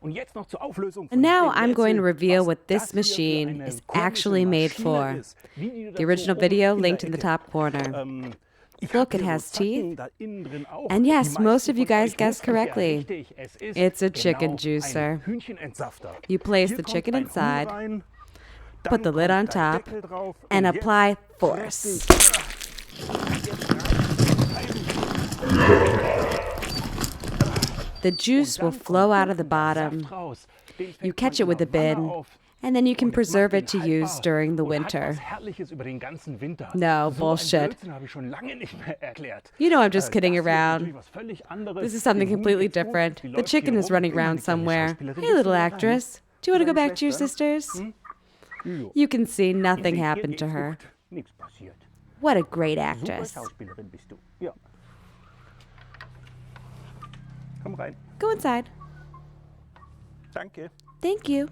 And now I'm going to reveal what this machine is actually made for. The original video linked in the top corner. Look, it has teeth. And yes, most of you guys guessed correctly. It's a chicken juicer. You place the chicken inside, put the lid on top, and apply force. The juice will flow out of the bottom. You catch it with a bin, and then you can preserve it to use during the winter. No, bullshit. You know I'm just kidding around. This is something completely different. The chicken is running around somewhere. Hey, little actress. Do you want to go back to your sisters? You can see nothing happened to her. What a great actress. Go inside. Thank you.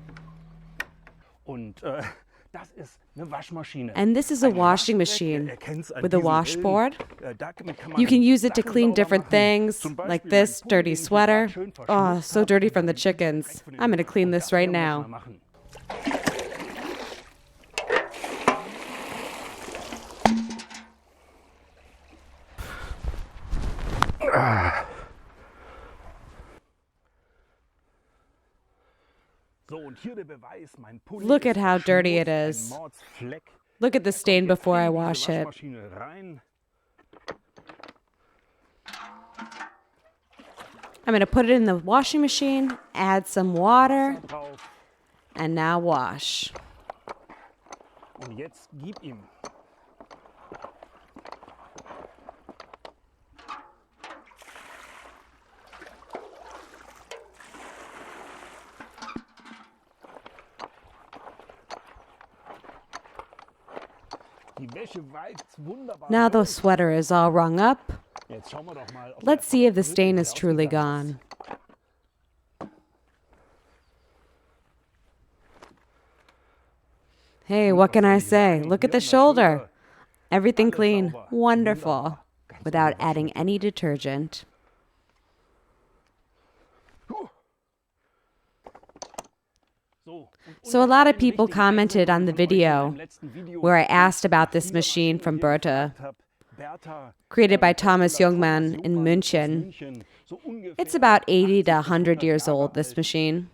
And this is a washing machine with a washboard. You can use it to clean different things, like this dirty sweater. Oh, so dirty from the chickens. I'm going to clean this right now. Look at how dirty it is. Look at the stain before I wash it. I'm going to put it in the washing machine, add some water, and now wash. Now the sweater is all wrung up. Let's see if the stain is truly gone. Hey, what can I say? Look at the shoulder. Everything clean. Wonderful. Without adding any detergent. So a lot of people commented on the video where I asked about this machine from Bertha, created by Thomas Jungmann in München. It's about 80 to 100 years old, this machine.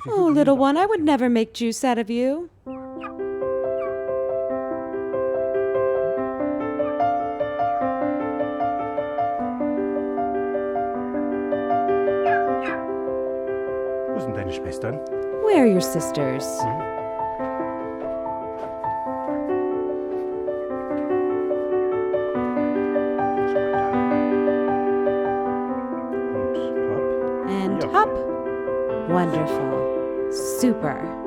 Oh, little one, I would never make juice out of you. Where are your sisters? And hop. Wonderful. Super.